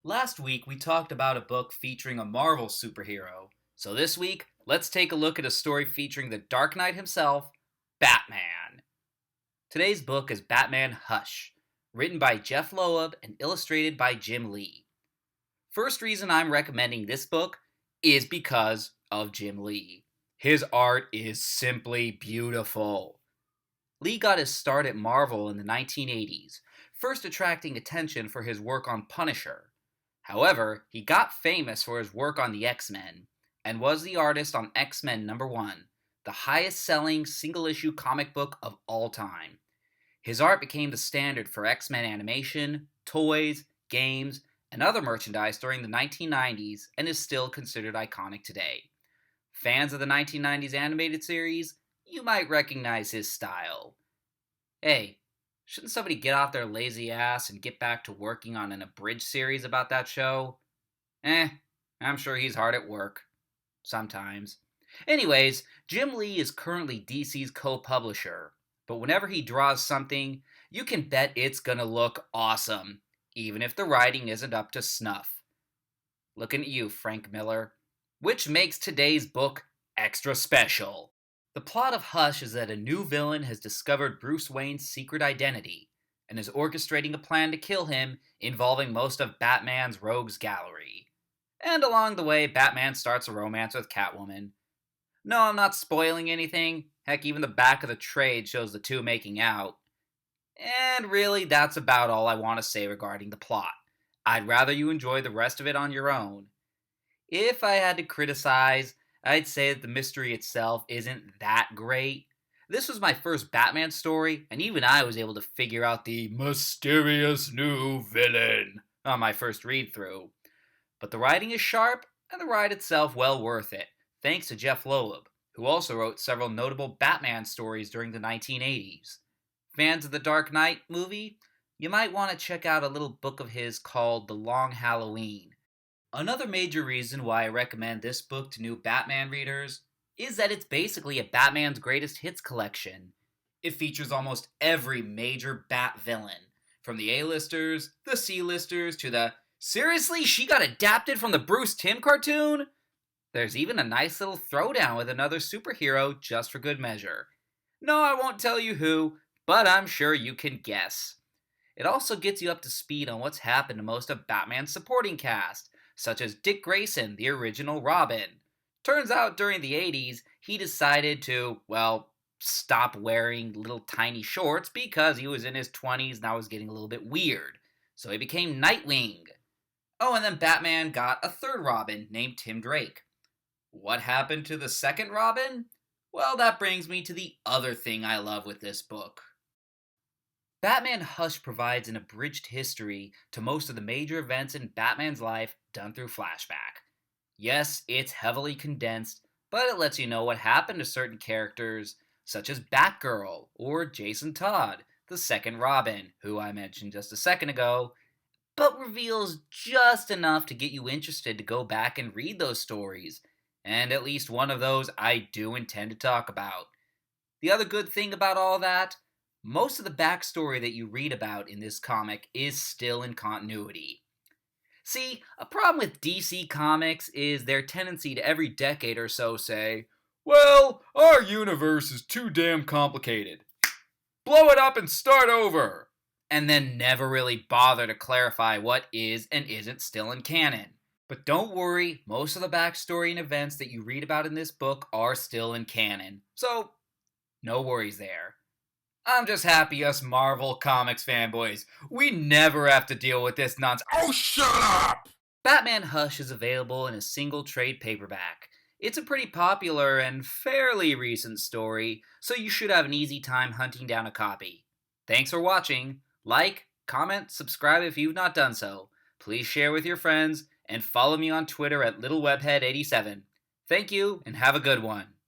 Last week, we talked about a book featuring a Marvel superhero. So this week, let's take a look at a story featuring the Dark Knight himself, Batman. Today's book is Batman Hush, written by Jeff Loeb and illustrated by Jim Lee. First reason I'm recommending this book is because of Jim Lee. His art is simply beautiful. Lee got his start at Marvel in the 1980s, first attracting attention for his work on Punisher. However, he got famous for his work on the X-Men, and was the artist on X-Men #1, the highest-selling single-issue comic book of all time. His art became the standard for X-Men animation, toys, games, and other merchandise during the 1990s, and is still considered iconic today. Fans of the 1990s animated series, you might recognize his style. Hey, shouldn't somebody get off their lazy ass and get back to working on an abridged series about that show? I'm sure he's hard at work. Sometimes. Anyways, Jim Lee is currently DC's co-publisher, but whenever he draws something, you can bet it's gonna look awesome, even if the writing isn't up to snuff. Looking at you, Frank Miller. Which makes today's book extra special. The plot of Hush is that a new villain has discovered Bruce Wayne's secret identity and is orchestrating a plan to kill him involving most of Batman's rogues gallery. And along the way, Batman starts a romance with Catwoman. No, I'm not spoiling anything. Heck, even the back of the trade shows the two making out. And really, that's about all I want to say regarding the plot. I'd rather you enjoy the rest of it on your own. If I had to criticize, I'd say that the mystery itself isn't that great. This was my first Batman story, and even I was able to figure out the mysterious new villain on my first read-through. But the writing is sharp, and the ride itself well worth it, thanks to Jeff Loeb, who also wrote several notable Batman stories during the 1980s. Fans of the Dark Knight movie? You might want to check out a little book of his called The Long Halloween. Another major reason why I recommend this book to new Batman readers is that it's basically a Batman's greatest hits collection. It features almost every major Bat villain, from the A-listers, the C-listers, to the "Seriously, she got adapted from the Bruce Timm cartoon?" There's even a nice little throwdown with another superhero just for good measure. No, I won't tell you who, but I'm sure you can guess. It also gets you up to speed on what's happened to most of Batman's supporting cast, such as Dick Grayson, the original Robin. Turns out during the 80s, he decided to, stop wearing little tiny shorts because he was in his 20s and that was getting a little bit weird. So he became Nightwing. Oh, and then Batman got a third Robin named Tim Drake. What happened to the second Robin? Well, that brings me to the other thing I love with this book. Batman Hush provides an abridged history to most of the major events in Batman's life done through flashback. Yes, it's heavily condensed, but it lets you know what happened to certain characters, such as Batgirl or Jason Todd, the second Robin, who I mentioned just a second ago, but reveals just enough to get you interested to go back and read those stories, and at least one of those I do intend to talk about. The other good thing about all that? Most of the backstory that you read about in this comic is still in continuity. See, a problem with DC Comics is their tendency to every decade or so say, "Well, our universe is too damn complicated. Blow it up and start over!" And then never really bother to clarify what is and isn't still in canon. But don't worry, most of the backstory and events that you read about in this book are still in canon. So, no worries there. I'm just happy us Marvel Comics fanboys, we never have to deal with this nonsense. Oh, shut up! Batman Hush is available in a single trade paperback. It's a pretty popular and fairly recent story, so you should have an easy time hunting down a copy. Thanks for watching. Like, comment, subscribe if you've not done so. Please share with your friends, and follow me on Twitter at LittleWebhead87. Thank you, and have a good one.